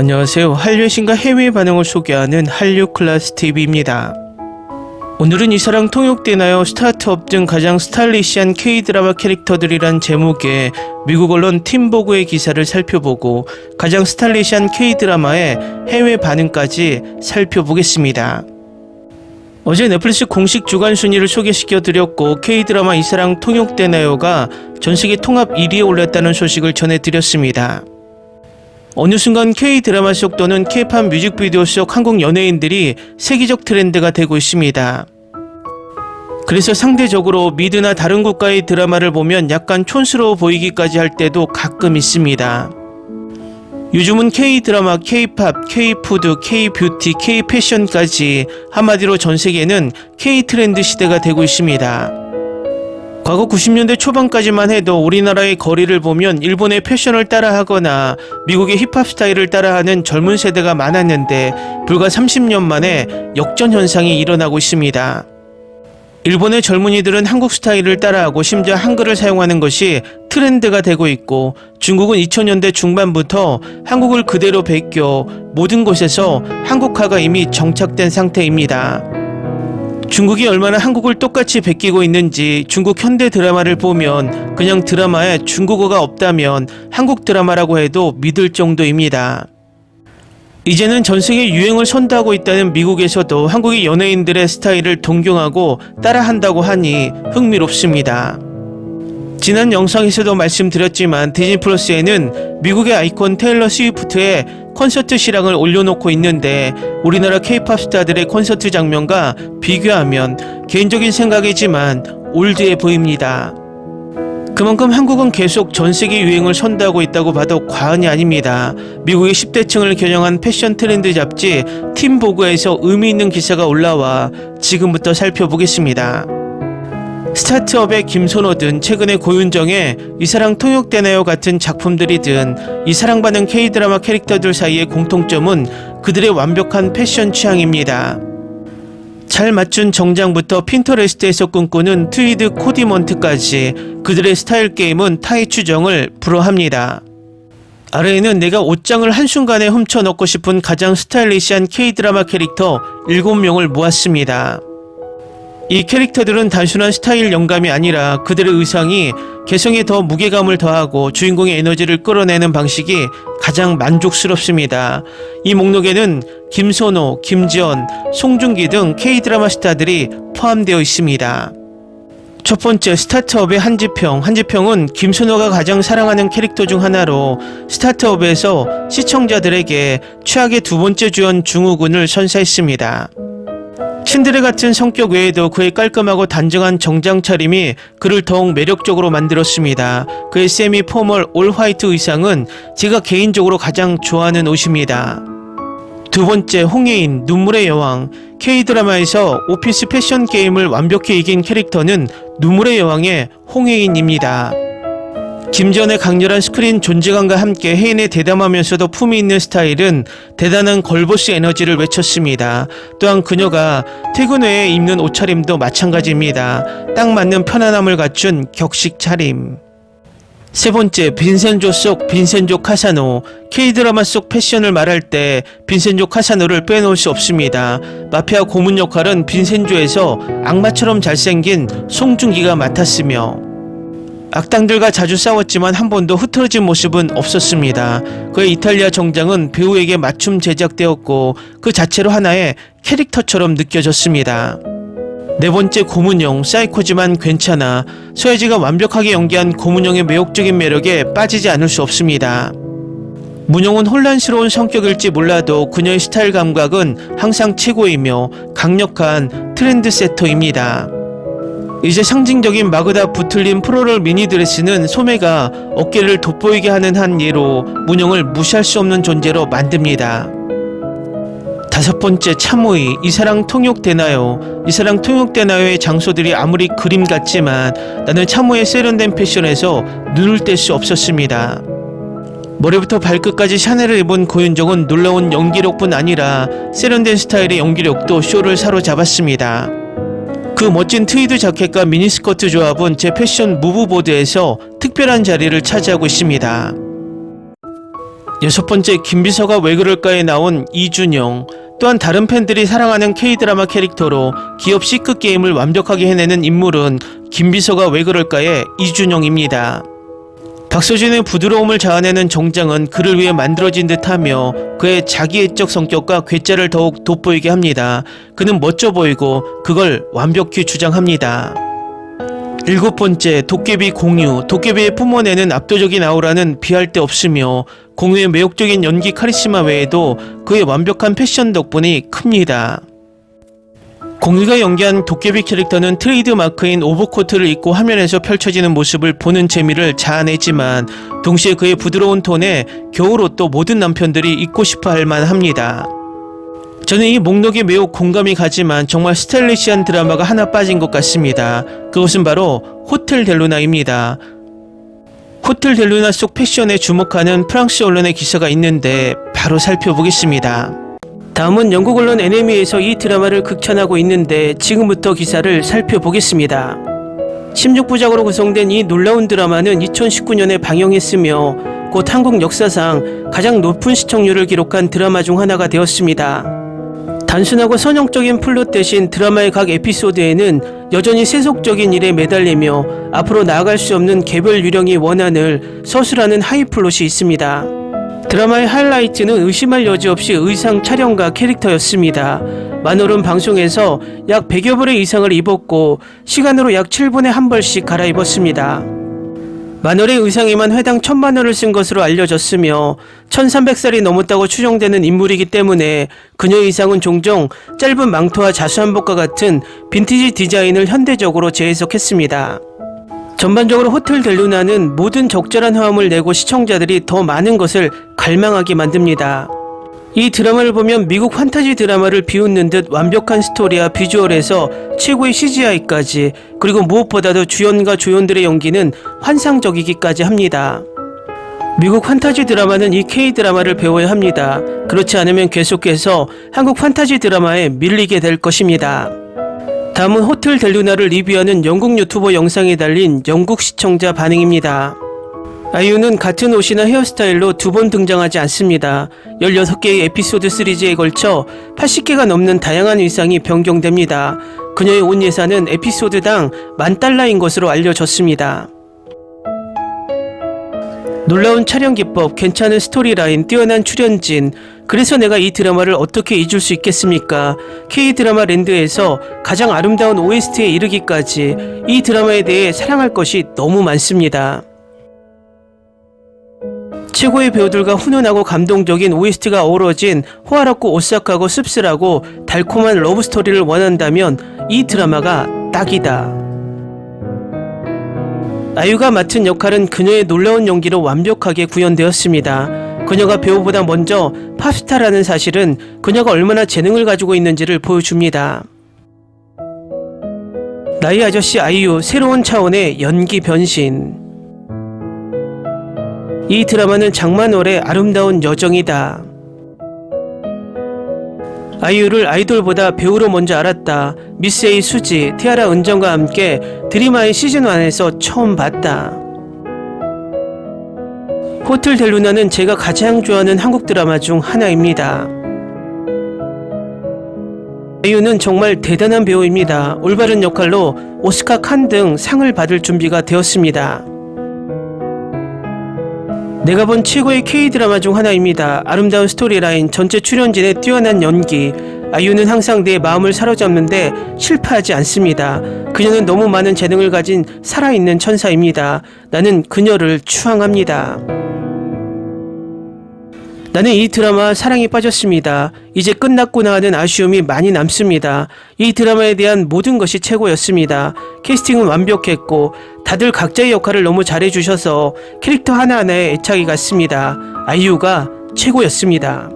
안녕하세요. 한류의 신과 해외 반응을 소개하는 한류클래스TV입니다. 오늘은 이사랑 통역되나요? 스타트업 등 가장 스타일리시한 K-드라마 캐릭터들이란 제목의 미국 언론 팀보그의 기사를 살펴보고 가장 스타일리시한 K-드라마의 해외 반응까지 살펴보겠습니다. 어제 넷플릭스 공식 주간 순위를 소개시켜드렸고 K-드라마 이사랑 통역되나요가 전세계 통합 1위에 올랐다는 소식을 전해드렸습니다. 어느 순간 K-드라마 속 또는 K-팝 뮤직비디오 속 한국 연예인들이 세계적 트렌드가 되고 있습니다. 그래서 상대적으로 미드나 다른 국가의 드라마를 보면 약간 촌스러워 보이기까지 할 때도 가끔 있습니다. 요즘은 K-드라마, K-팝, K-푸드, K-뷰티, K-패션까지 한마디로 전 세계는 K-트렌드 시대가 되고 있습니다. 과거 90년대 초반까지만 해도 우리나라의 거리를 보면 일본의 패션을 따라하거나 미국의 힙합 스타일을 따라하는 젊은 세대가 많았는데 불과 30년 만에 역전 현상이 일어나고 있습니다. 일본의 젊은이들은 한국 스타일을 따라하고 심지어 한글을 사용하는 것이 트렌드가 되고 있고 중국은 2000년대 중반부터 한국을 그대로 베껴 모든 곳에서 한국화가 이미 정착된 상태입니다. 중국이 얼마나 한국을 똑같이 베끼고 있는지 중국 현대 드라마를 보면 그냥 드라마에 중국어가 없다면 한국 드라마라고 해도 믿을 정도입니다. 이제는 전세계 유행을 선도하고 있다는 미국에서도 한국의 연예인들의 스타일을 동경하고 따라한다고 하니 흥미롭습니다. 지난 영상에서도 말씀드렸지만 디즈니 플러스에는 미국의 아이콘 테일러 스위프트의 콘서트 실황을 올려놓고 있는데 우리나라 K-팝 스타들의 콘서트 장면과 비교하면 개인적인 생각이지만 올드해 보입니다. 그만큼 한국은 계속 전세계 유행을 선도하고 있다고 봐도 과언이 아닙니다. 미국의 10대층을 겨냥한 패션 트렌드 잡지 팀보그에서 의미 있는 기사가 올라와 지금부터 살펴보겠습니다. 스타트업의 김선호든 최근에 고윤정의 이사랑 통역되나요 같은 작품들이든 이사랑 받는 K-드라마 캐릭터들 사이의 공통점은 그들의 완벽한 패션 취향입니다. 잘 맞춘 정장부터 핀터레스트에서 꿈꾸는 트위드 코디먼트까지 그들의 스타일 게임은 타의 추정을 불허합니다. 아래에는 내가 옷장을 한순간에 훔쳐 넣고 싶은 가장 스타일리시한 K-드라마 캐릭터 7명을 모았습니다. 이 캐릭터들은 단순한 스타일 영감이 아니라 그들의 의상이 개성에 더 무게감을 더하고 주인공의 에너지를 끌어내는 방식이 가장 만족스럽습니다. 이 목록에는 김선호, 김지연, 송중기 등 K-드라마 스타들이 포함되어 있습니다. 첫 번째, 스타트업의 한지평. 한지평은 김선호가 가장 사랑하는 캐릭터 중 하나로 스타트업에서 시청자들에게 최악의 두 번째 주연 중우군을 선사했습니다. 신데레 같은 성격 외에도 그의 깔끔하고 단정한 정장 차림이 그를 더욱 매력적으로 만들었습니다. 그의 세미 포멀 올 화이트 의상은 제가 개인적으로 가장 좋아하는 옷입니다. 두 번째, 홍예인, 눈물의 여왕. K-드라마에서 오피스 패션 게임을 완벽히 이긴 캐릭터는 눈물의 여왕의 홍예인입니다. 김지연의 강렬한 스크린 존재감과 함께 혜인의 대담하면서도 품위 있는 스타일은 대단한 걸보스 에너지를 외쳤습니다. 또한 그녀가 퇴근 후에 입는 옷차림도 마찬가지입니다. 딱 맞는 편안함을 갖춘 격식 차림. 세 번째, 빈센조 속 빈센조 카사노. K-드라마 속 패션을 말할 때 빈센조 카사노를 빼놓을 수 없습니다. 마피아 고문 역할은 빈센조에서 악마처럼 잘생긴 송중기가 맡았으며 악당들과 자주 싸웠지만 한 번도 흐트러진 모습은 없었습니다. 그의 이탈리아 정장은 배우에게 맞춤 제작되었고 그 자체로 하나의 캐릭터처럼 느껴졌습니다. 네 번째, 고문영. 사이코지만 괜찮아. 서예지가 완벽하게 연기한 고문영의 매혹적인 매력에 빠지지 않을 수 없습니다. 문영은 혼란스러운 성격일지 몰라도 그녀의 스타일 감각은 항상 최고이며 강력한 트렌드 세터입니다. 이제 상징적인 마그다 부틀린 프로럴 미니드레스는 소매가 어깨를 돋보이게 하는 한 예로 문영을 무시할 수 없는 존재로 만듭니다. 다섯 번째, 참우이. 이사랑 통역되나요? 이사랑 통역되나요의 장소들이 아무리 그림 같지만 나는 참우의 세련된 패션에서 눈을 뗄 수 없었습니다. 머리부터 발끝까지 샤넬을 입은 고윤정은 놀라운 연기력뿐 아니라 세련된 스타일의 연기력도 쇼를 사로잡았습니다. 그 멋진 트위드 자켓과 미니스커트 조합은 제 패션 무브보드에서 특별한 자리를 차지하고 있습니다. 6번째, 김비서가 왜 그럴까에 나온 이준영. 또한 다른 팬들이 사랑하는 K드라마 캐릭터로 기업 C급 게임을 완벽하게 해내는 인물은 김비서가 왜 그럴까의 이준영입니다. 박서준의 부드러움을 자아내는 정장은 그를 위해 만들어진 듯하며 그의 자기애적 성격과 괴짜를 더욱 돋보이게 합니다. 그는 멋져 보이고 그걸 완벽히 주장합니다. 7번째, 도깨비 공유. 도깨비의 뿜어내는 압도적인 아우라는 비할 데 없으며 공유의 매혹적인 연기 카리스마 외에도 그의 완벽한 패션 덕분이 큽니다. 공유가 연기한 도깨비 캐릭터는 트레이드 마크인 오버코트를 입고 화면에서 펼쳐지는 모습을 보는 재미를 자아내지만 동시에 그의 부드러운 톤에 겨울옷도 모든 남편들이 입고 싶어 할 만합니다. 저는 이 목록에 매우 공감이 가지만 정말 스타일리시한 드라마가 하나 빠진 것 같습니다. 그것은 바로 호텔 델루나입니다. 호텔 델루나 속 패션에 주목하는 프랑스 언론의 기사가 있는데 바로 살펴보겠습니다. 다음은 영국 언론 NME에서 이 드라마를 극찬하고 있는데 지금부터 기사를 살펴보겠습니다. 16부작으로 구성된 이 놀라운 드라마는 2019년에 방영했으며 곧 한국 역사상 가장 높은 시청률을 기록한 드라마 중 하나가 되었습니다. 단순하고 선형적인 플롯 대신 드라마의 각 에피소드에는 여전히 세속적인 일에 매달리며 앞으로 나아갈 수 없는 개별 유령이 원한을 서술하는 하이플롯이 있습니다. 드라마의 하이라이트는 의심할 여지 없이 의상 촬영과 캐릭터였습니다. 만월은 방송에서 약 100여 벌의 의상을 입었고 시간으로 약 7분에 한 벌씩 갈아입었습니다. 만월의 의상에만 회당 1000만 원을 쓴 것으로 알려졌으며 1300살이 넘었다고 추정되는 인물이기 때문에 그녀의 의상은 종종 짧은 망토와 자수한복과 같은 빈티지 디자인을 현대적으로 재해석했습니다. 전반적으로 호텔 델루나는 모든 적절한 화음을 내고 시청자들이 더 많은 것을 갈망하게 만듭니다. 이 드라마를 보면 미국 판타지 드라마를 비웃는 듯 완벽한 스토리와 비주얼에서 최고의 CGI까지, 그리고 무엇보다도 주연과 조연들의 연기는 환상적이기까지 합니다. 미국 판타지 드라마는 이 K드라마를 배워야 합니다. 그렇지 않으면 계속해서 한국 판타지 드라마에 밀리게 될 것입니다. 다음은 호텔 델루나를 리뷰하는 영국 유튜버 영상에 달린 영국 시청자 반응입니다. 아이유는 같은 옷이나 헤어스타일로 2번 등장하지 않습니다. 16개의 에피소드 시리즈에 걸쳐 80개가 넘는 다양한 의상이 변경됩니다. 그녀의 옷 예산은 에피소드당 $10,000인 것으로 알려졌습니다. 놀라운 촬영 기법, 괜찮은 스토리라인, 뛰어난 출연진. 그래서 내가 이 드라마를 어떻게 잊을 수 있겠습니까? K드라마 랜드에서 가장 아름다운 OST에 이르기까지 이 드라마에 대해 사랑할 것이 너무 많습니다. 최고의 배우들과 훈훈하고 감동적인 OST가 어우러진 호화롭고 오싹하고 씁쓸하고 달콤한 러브스토리를 원한다면 이 드라마가 딱이다. 아이유가 맡은 역할은 그녀의 놀라운 연기로 완벽하게 구현되었습니다. 그녀가 배우보다 먼저 팝스타라는 사실은 그녀가 얼마나 재능을 가지고 있는지를 보여줍니다. 나의 아저씨 아이유, 새로운 차원의 연기 변신. 이 드라마는 장만월의 아름다운 여정이다. 아이유를 아이돌보다 배우로 먼저 알았다. 미스 A 수지, 티아라 은정과 함께 드림아이 시즌1에서 처음 봤다. 호텔 델루나는 제가 가장 좋아하는 한국 드라마 중 하나입니다. 아이유는 정말 대단한 배우입니다. 올바른 역할로 오스카 칸 등 상을 받을 준비가 되었습니다. 내가 본 최고의 K드라마 중 하나입니다. 아름다운 스토리라인, 전체 출연진의 뛰어난 연기. 아이유는 항상 내 마음을 사로잡는데 실패하지 않습니다. 그녀는 너무 많은 재능을 가진 살아있는 천사입니다. 나는 그녀를 추앙합니다. 나는 이 드라마 사랑에 빠졌습니다. 이제 끝났구나 하는 아쉬움이 많이 남습니다. 이 드라마에 대한 모든 것이 최고였습니다. 캐스팅은 완벽했고 다들 각자의 역할을 너무 잘해주셔서 캐릭터 하나하나에 애착이 갔습니다. 아이유가 최고였습니다.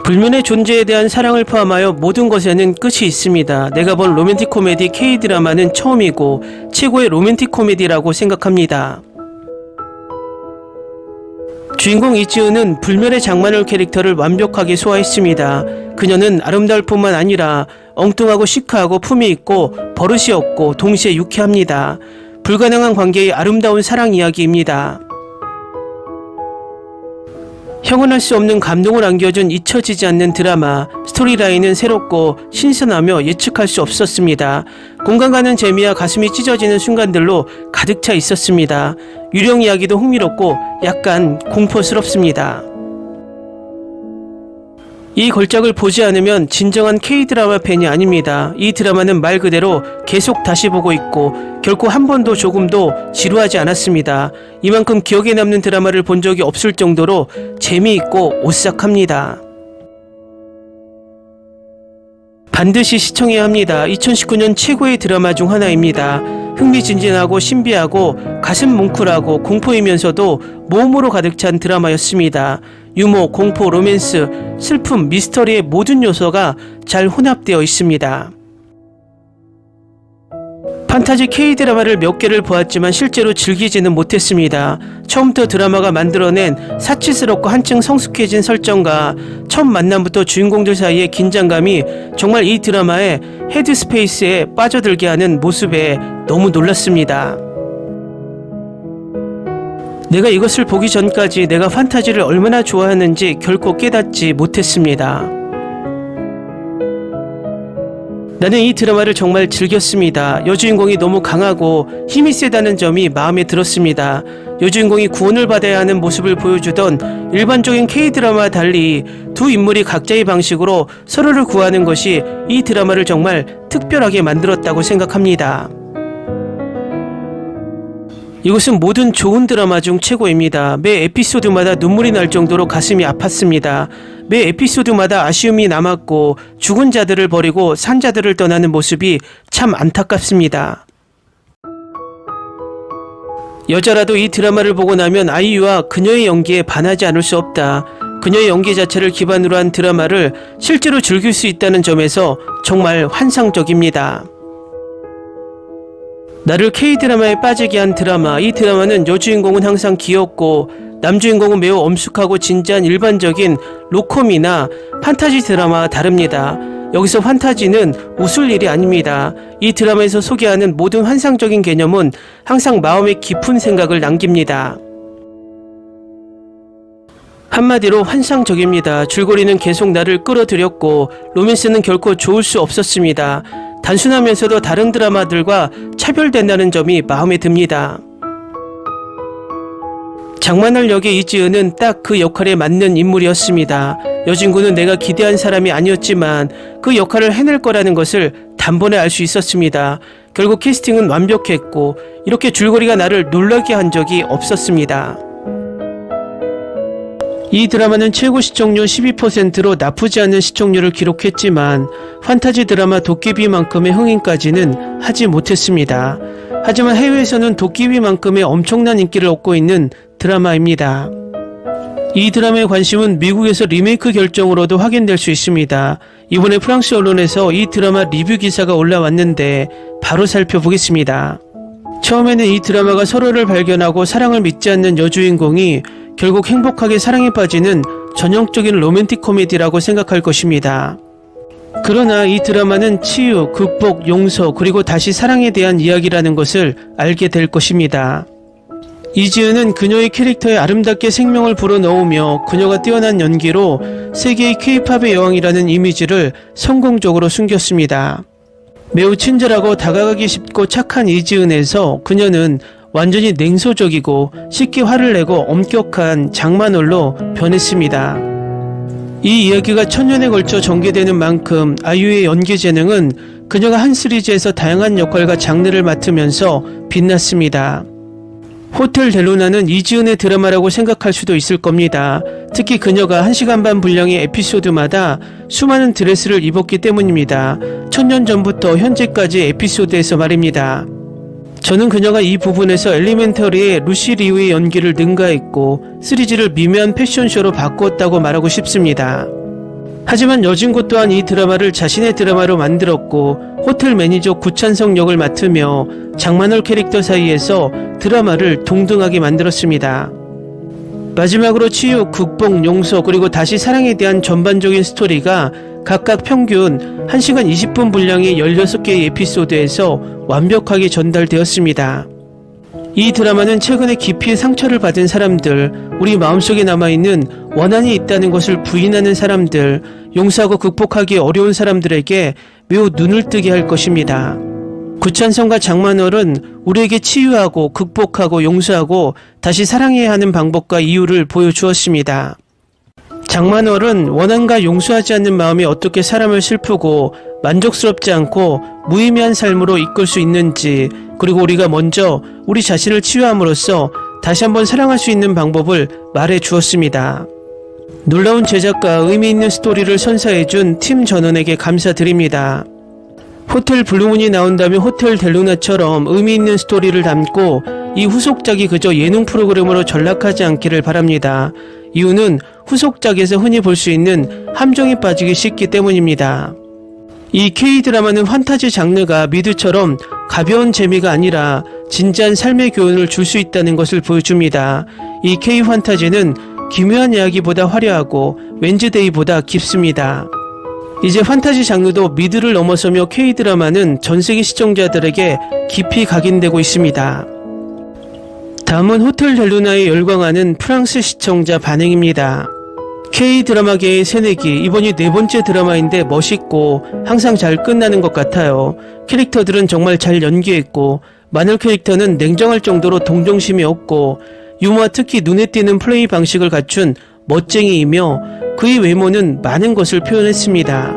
불면의 존재에 대한 사랑을 포함하여 모든 것에는 끝이 있습니다. 내가 본 로맨틱 코미디 K드라마는 처음이고 최고의 로맨틱 코미디라고 생각합니다. 주인공 이지은은 불멸의 장만월 캐릭터를 완벽하게 소화했습니다. 그녀는 아름다울 뿐만 아니라 엉뚱하고 시크하고 품이 있고 버릇이 없고 동시에 유쾌합니다. 불가능한 관계의 아름다운 사랑 이야기입니다. 형언할 수 없는 감동을 안겨준 잊혀지지 않는 드라마, 스토리라인은 새롭고 신선하며 예측할 수 없었습니다. 공감 가는 재미와 가슴이 찢어지는 순간들로 가득 차 있었습니다. 유령 이야기도 흥미롭고 약간 공포스럽습니다. 이 걸작을 보지 않으면 진정한 K-드라마 팬이 아닙니다. 이 드라마는 말 그대로 계속 다시 보고 있고 결코 한 번도 조금도 지루하지 않았습니다. 이만큼 기억에 남는 드라마를 본 적이 없을 정도로 재미있고 오싹합니다. 반드시 시청해야 합니다. 2019년 최고의 드라마 중 하나입니다. 흥미진진하고 신비하고 가슴 뭉클하고 공포이면서도 모험으로 가득 찬 드라마였습니다. 유머, 공포, 로맨스, 슬픔, 미스터리의 모든 요소가 잘 혼합되어 있습니다. 판타지 K-드라마를 몇 개를 보았지만 실제로 즐기지는 못했습니다. 처음부터 드라마가 만들어낸 사치스럽고 한층 성숙해진 설정과 첫 만남부터 주인공들 사이의 긴장감이 정말 이 드라마의 헤드스페이스에 빠져들게 하는 모습에 너무 놀랐습니다. 내가 이것을 보기 전까지 내가 판타지를 얼마나 좋아하는지 결코 깨닫지 못했습니다. 나는 이 드라마를 정말 즐겼습니다. 여주인공이 너무 강하고 힘이 세다는 점이 마음에 들었습니다. 여주인공이 구원을 받아야 하는 모습을 보여주던 일반적인 K-드라마와 달리 두 인물이 각자의 방식으로 서로를 구하는 것이 이 드라마를 정말 특별하게 만들었다고 생각합니다. 이것은 모든 좋은 드라마 중 최고입니다. 매 에피소드마다 눈물이 날 정도로 가슴이 아팠습니다. 매 에피소드마다 아쉬움이 남았고 죽은 자들을 버리고 산 자들을 떠나는 모습이 참 안타깝습니다. 여자라도 이 드라마를 보고 나면 아이유와 그녀의 연기에 반하지 않을 수 없다. 그녀의 연기 자체를 기반으로 한 드라마를 실제로 즐길 수 있다는 점에서 정말 환상적입니다. 나를 K-드라마에 빠지게 한 드라마. 이 드라마는 여주인공은 항상 귀엽고 남주인공은 매우 엄숙하고 진지한 일반적인 로콤이나 판타지 드라마와 다릅니다. 여기서 판타지는 웃을 일이 아닙니다. 이 드라마에서 소개하는 모든 환상적인 개념은 항상 마음에 깊은 생각을 남깁니다. 한마디로 환상적입니다. 줄거리는 계속 나를 끌어들였고 로맨스는 결코 좋을 수 없었습니다. 단순하면서도 다른 드라마들과 차별된다는 점이 마음에 듭니다. 장만월 역의 이지은은 딱 그 역할에 맞는 인물이었습니다. 여진구는 내가 기대한 사람이 아니었지만 그 역할을 해낼 거라는 것을 단번에 알 수 있었습니다. 결국 캐스팅은 완벽했고 이렇게 줄거리가 나를 놀라게 한 적이 없었습니다. 이 드라마는 최고 시청률 12%로 나쁘지 않은 시청률을 기록했지만 판타지 드라마 도깨비만큼의 흥행까지는 하지 못했습니다. 하지만 해외에서는 도깨비만큼의 엄청난 인기를 얻고 있는 드라마입니다. 이 드라마의 관심은 미국에서 리메이크 결정으로도 확인될 수 있습니다. 이번에 프랑스 언론에서 이 드라마 리뷰 기사가 올라왔는데 바로 살펴보겠습니다. 처음에는 이 드라마가 서로를 발견하고 사랑을 믿지 않는 여주인공이 결국 행복하게 사랑에 빠지는 전형적인 로맨틱 코미디라고 생각할 것입니다. 그러나 이 드라마는 치유, 극복, 용서 그리고 다시 사랑에 대한 이야기라는 것을 알게 될 것입니다. 이지은은 그녀의 캐릭터에 아름답게 생명을 불어넣으며 그녀가 뛰어난 연기로 세계의 K-팝의 여왕이라는 이미지를 성공적으로 숨겼습니다. 매우 친절하고 다가가기 쉽고 착한 이지은에서 그녀는 완전히 냉소적이고 쉽게 화를 내고 엄격한 장만월로 변했습니다. 이 이야기가 천년에 걸쳐 전개되는 만큼 아이유의 연기 재능은 그녀가 한 시리즈에서 다양한 역할과 장르를 맡으면서 빛났습니다. 호텔 델루나는 이지은의 드라마라고 생각할 수도 있을 겁니다. 특히 그녀가 1시간 반 분량의 에피소드마다 수많은 드레스를 입었기 때문입니다. 1000년 전부터 현재까지 에피소드에서 말입니다. 저는 그녀가 이 부분에서 엘리멘터리의 루시 리우의 연기를 능가했고 시리즈를 미묘한 패션쇼로 바꾸었다고 말하고 싶습니다. 하지만 여진구 또한 이 드라마를 자신의 드라마로 만들었고 호텔 매니저 구찬성 역을 맡으며 장만월 캐릭터 사이에서 드라마를 동등하게 만들었습니다. 마지막으로 치유, 극복, 용서 그리고 다시 사랑에 대한 전반적인 스토리가 각각 평균 1시간 20분 분량의 16개의 에피소드에서 완벽하게 전달되었습니다. 이 드라마는 최근에 깊이 상처를 받은 사람들, 우리 마음속에 남아있는 원한이 있다는 것을 부인하는 사람들, 용서하고 극복하기 어려운 사람들에게 매우 눈을 뜨게 할 것입니다. 구찬성과 장만월은 우리에게 치유하고 극복하고 용서하고 다시 사랑해야 하는 방법과 이유를 보여주었습니다. 장만월은 원한과 용서하지 않는 마음이 어떻게 사람을 슬프고 만족스럽지 않고 무의미한 삶으로 이끌 수 있는지, 그리고 우리가 먼저 우리 자신을 치유함으로써 다시 한번 사랑할 수 있는 방법을 말해 주었습니다. 놀라운 제작과 의미 있는 스토리를 선사해준 팀 전원에게 감사드립니다. 호텔 블루문이 나온다면 호텔 델루나처럼 의미 있는 스토리를 담고 이 후속작이 그저 예능 프로그램으로 전락하지 않기를 바랍니다. 이유는 후속작에서 흔히 볼 수 있는 함정에 빠지기 쉽기 때문입니다. 이 K-드라마는 판타지 장르가 미드처럼 가벼운 재미가 아니라 진지한 삶의 교훈을 줄 수 있다는 것을 보여줍니다. 이 K-판타지는 기묘한 이야기보다 화려하고 웬즈데이보다 깊습니다. 이제 판타지 장르도 미드를 넘어서며 K-드라마는 전세계 시청자들에게 깊이 각인되고 있습니다. 다음은 호텔 델루나에 열광하는 프랑스 시청자 반응입니다. K-드라마계의 새내기, 이번이 4번째 드라마인데 멋있고 항상 잘 끝나는 것 같아요. 캐릭터들은 정말 잘 연기했고 마늘 캐릭터는 냉정할 정도로 동정심이 없고 유머와 특히 눈에 띄는 플레이 방식을 갖춘 멋쟁이이며 그의 외모는 많은 것을 표현했습니다.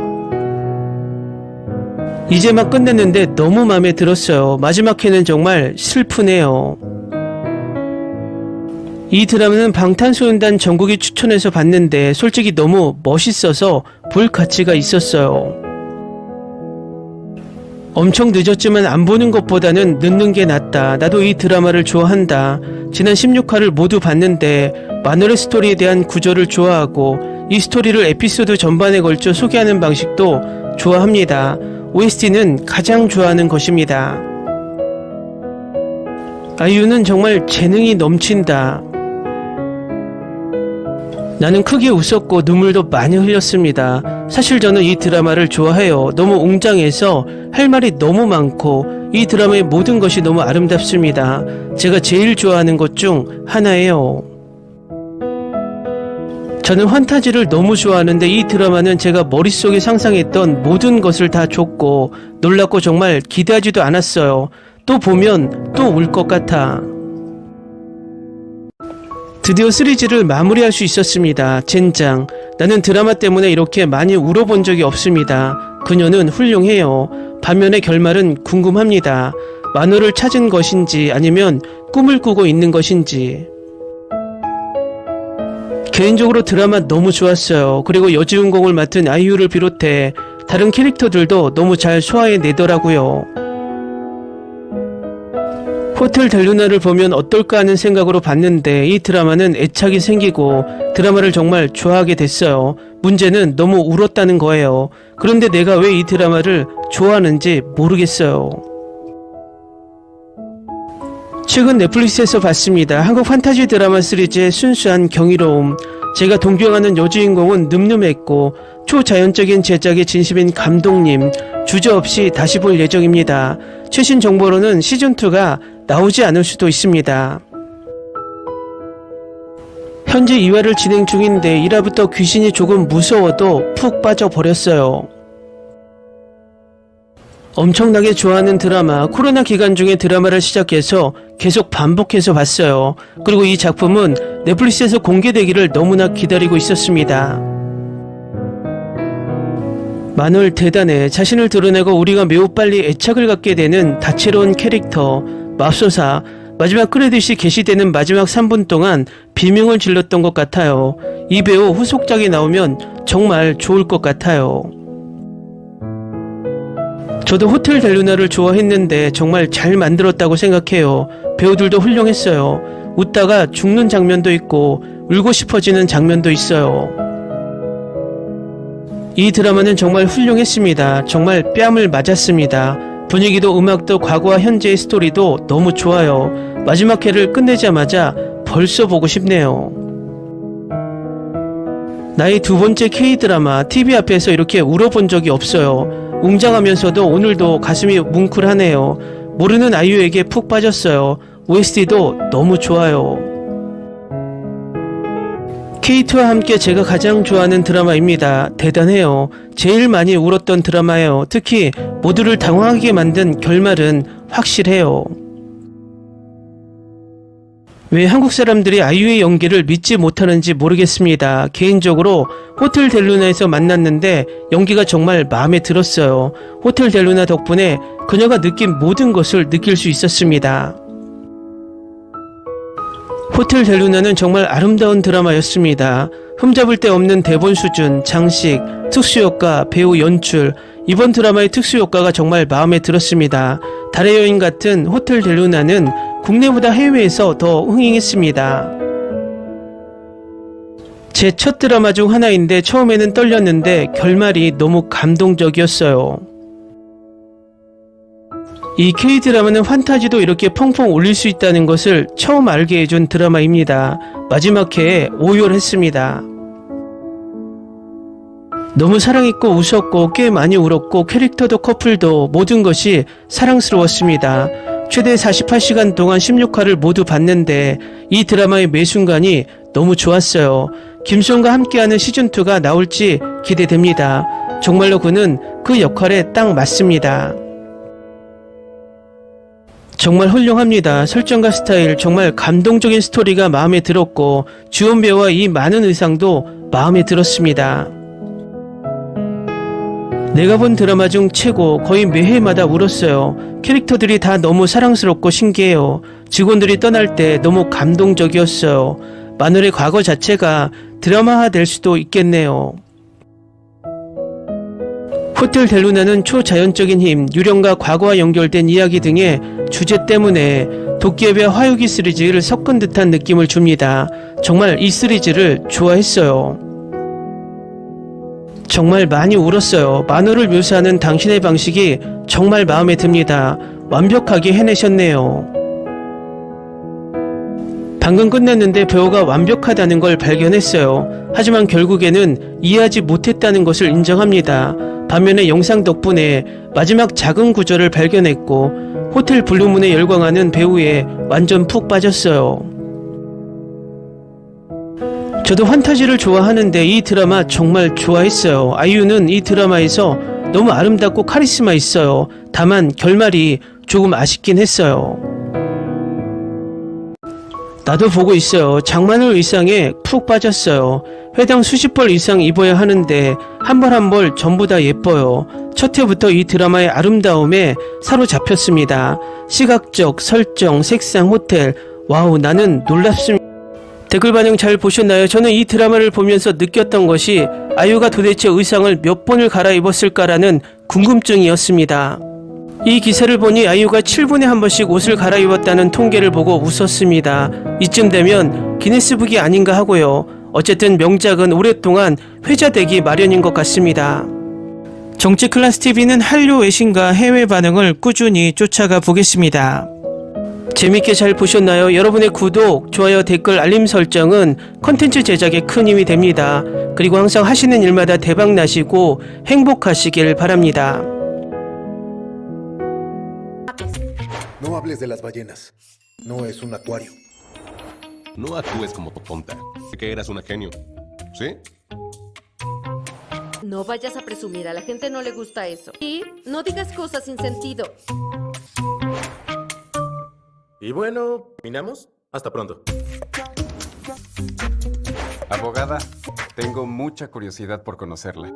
이제 막 끝냈는데 너무 마음에 들었어요. 마지막 회는 정말 슬프네요. 이 드라마는 방탄소년단 정국이 추천해서 봤는데 솔직히 너무 멋있어서 볼 가치가 있었어요. 엄청 늦었지만 안 보는 것보다는 늦는 게 낫다. 나도 이 드라마를 좋아한다. 지난 16화를 모두 봤는데 마늘의 스토리에 대한 구조를 좋아하고 이 스토리를 에피소드 전반에 걸쳐 소개하는 방식도 좋아합니다. OST는 가장 좋아하는 것입니다. 아이유는 정말 재능이 넘친다. 나는 크게 웃었고 눈물도 많이 흘렸습니다. 사실 저는 이 드라마를 좋아해요. 너무 웅장해서 할 말이 너무 많고 이 드라마의 모든 것이 너무 아름답습니다. 제가 제일 좋아하는 것 중 하나예요. 저는 판타지를 너무 좋아하는데 이 드라마는 제가 머릿속에 상상했던 모든 것을 다 줬고 놀랍고 정말 기대하지도 않았어요. 또 보면 또 울 것 같아. 드디어 시리즈를 마무리할 수 있었습니다. 젠장. 나는 드라마 때문에 이렇게 많이 울어본 적이 없습니다. 그녀는 훌륭해요. 반면에 결말은 궁금합니다. 만호를 찾은 것인지 아니면 꿈을 꾸고 있는 것인지. 개인적으로 드라마 너무 좋았어요. 그리고 여주인공을 맡은 아이유를 비롯해 다른 캐릭터들도 너무 잘 소화해내더라고요. 호텔 델루나를 보면 어떨까 하는 생각으로 봤는데 이 드라마는 애착이 생기고 드라마를 정말 좋아하게 됐어요. 문제는 너무 울었다는 거예요. 그런데 내가 왜 이 드라마를 좋아하는지 모르겠어요. 최근 넷플릭스에서 봤습니다. 한국 판타지 드라마 시리즈의 순수한 경이로움. 제가 동경하는 여주인공은 늠름했고 초자연적인 제작의 진심인 감독님. 주저없이 다시 볼 예정입니다. 최신 정보로는 시즌2가 나오지 않을 수도 있습니다. 현재 2화를 진행 중인데 1화부터 귀신이 조금 무서워도 푹 빠져버렸어요. 엄청나게 좋아하는 드라마, 코로나 기간 중에 드라마를 시작해서 계속 반복해서 봤어요. 그리고 이 작품은 넷플릭스에서 공개되기를 너무나 기다리고 있었습니다. 마늘 대단해. 자신을 드러내고 우리가 매우 빨리 애착을 갖게 되는 다채로운 캐릭터, 맙소사. 마지막 크레딧이 게시되는 마지막 3분 동안 비명을 질렀던 것 같아요. 이 배우 후속작이 나오면 정말 좋을 것 같아요. 저도 호텔 델루나를 좋아했는데 정말 잘 만들었다고 생각해요. 배우들도 훌륭했어요. 웃다가 죽는 장면도 있고 울고 싶어지는 장면도 있어요. 이 드라마는 정말 훌륭했습니다. 정말 뺨을 맞았습니다. 분위기도 음악도 과거와 현재의 스토리도 너무 좋아요. 마지막 회를 끝내자마자 벌써 보고 싶네요. 나의 2번째 K-드라마, TV 앞에서 이렇게 울어본 적이 없어요. 웅장하면서도 오늘도 가슴이 뭉클하네요. 모르는 아이유에게 푹 빠졌어요. OST도 너무 좋아요. 케이트와 함께 제가 가장 좋아하는 드라마입니다. 대단해요. 제일 많이 울었던 드라마예요. 특히 모두를 당황하게 만든 결말은 확실해요. 왜 한국 사람들이 아이유의 연기를 믿지 못하는지 모르겠습니다. 개인적으로 호텔 델루나에서 만났는데 연기가 정말 마음에 들었어요. 호텔 델루나 덕분에 그녀가 느낀 모든 것을 느낄 수 있었습니다. 호텔 델루나는 정말 아름다운 드라마였습니다. 흠잡을 데 없는 대본 수준, 장식, 특수효과, 배우 연출, 이번 드라마의 특수효과가 정말 마음에 들었습니다. 달의 여인 같은 호텔 델루나는 국내보다 해외에서 더 흥행했습니다. 제 첫 드라마 중 하나인데 처음에는 떨렸는데 결말이 너무 감동적이었어요. 이 K드라마는 판타지도 이렇게 펑펑 울릴 수 있다는 것을 처음 알게 해준 드라마입니다. 마지막 회에 오열했습니다. 너무 사랑했고 웃었고 꽤 많이 울었고 캐릭터도 커플도 모든 것이 사랑스러웠습니다. 최대 48시간 동안 16화를 모두 봤는데 이 드라마의 매 순간이 너무 좋았어요. 김수현과 함께하는 시즌2가 나올지 기대됩니다. 정말로 그는 그 역할에 딱 맞습니다. 정말 훌륭합니다. 설정과 스타일, 정말 감동적인 스토리가 마음에 들었고 주연 배우와 이 많은 의상도 마음에 들었습니다. 내가 본 드라마 중 최고, 거의 매회마다 울었어요. 캐릭터들이 다 너무 사랑스럽고 신기해요. 직원들이 떠날 때 너무 감동적이었어요. 마늘의 과거 자체가 드라마화 될 수도 있겠네요. 호텔 델루나는 초자연적인 힘, 유령과 과거와 연결된 이야기 등의 주제 때문에 도깨비와 화요기 시리즈를 섞은 듯한 느낌을 줍니다. 정말 이 시리즈를 좋아했어요. 정말 많이 울었어요. 만호를 묘사하는 당신의 방식이 정말 마음에 듭니다. 완벽하게 해내셨네요. 방금 끝냈는데 배우가 완벽하다는 걸 발견했어요. 하지만 결국에는 이해하지 못했다는 것을 인정합니다. 반면에 영상 덕분에 마지막 작은 구절을 발견했고 호텔 블루문에 열광하는 배우에 완전 푹 빠졌어요. 저도 판타지를 좋아하는데 이 드라마 정말 좋아했어요. 아이유는 이 드라마에서 너무 아름답고 카리스마 있어요. 다만 결말이 조금 아쉽긴 했어요. 나도 보고 있어요. 장만을 의상에 푹 빠졌어요. 회당 수십 벌 이상 입어야 하는데 한 벌 한 벌 전부 다 예뻐요. 첫 회부터 이 드라마의 아름다움에 사로잡혔습니다. 시각적, 설정, 색상, 호텔, 와우, 나는 놀랍습니다. 댓글 반영 잘 보셨나요? 저는 이 드라마를 보면서 느꼈던 것이 아이유가 도대체 의상을 몇 번을 갈아입었을까라는 궁금증이었습니다. 이 기사를 보니 아이유가 7분에 한 번씩 옷을 갈아입었다는 통계를 보고 웃었습니다. 이쯤 되면 기네스북이 아닌가 하고요. 어쨌든 명작은 오랫동안 회자되기 마련인 것 같습니다. 정치클래스TV는 한류 외신과 해외 반응을 꾸준히 쫓아가 보겠습니다. 재밌게 잘 보셨나요? 여러분의 구독, 좋아요, 댓글, 알림 설정은 컨텐츠 제작에 큰 힘이 됩니다. 그리고 항상 하시는 일마다 대박 나시고 행복하시길 바랍니다. No hables de las ballenas. No es un acuario. No actúes como tonta. Que eras una genio. ¿Sí? No vayas a presumir, a la gente no le gusta eso. Y no digas cosas sin sentido. Y bueno, ¿terminamos? Hasta pronto. Abogada, tengo mucha curiosidad por conocerla.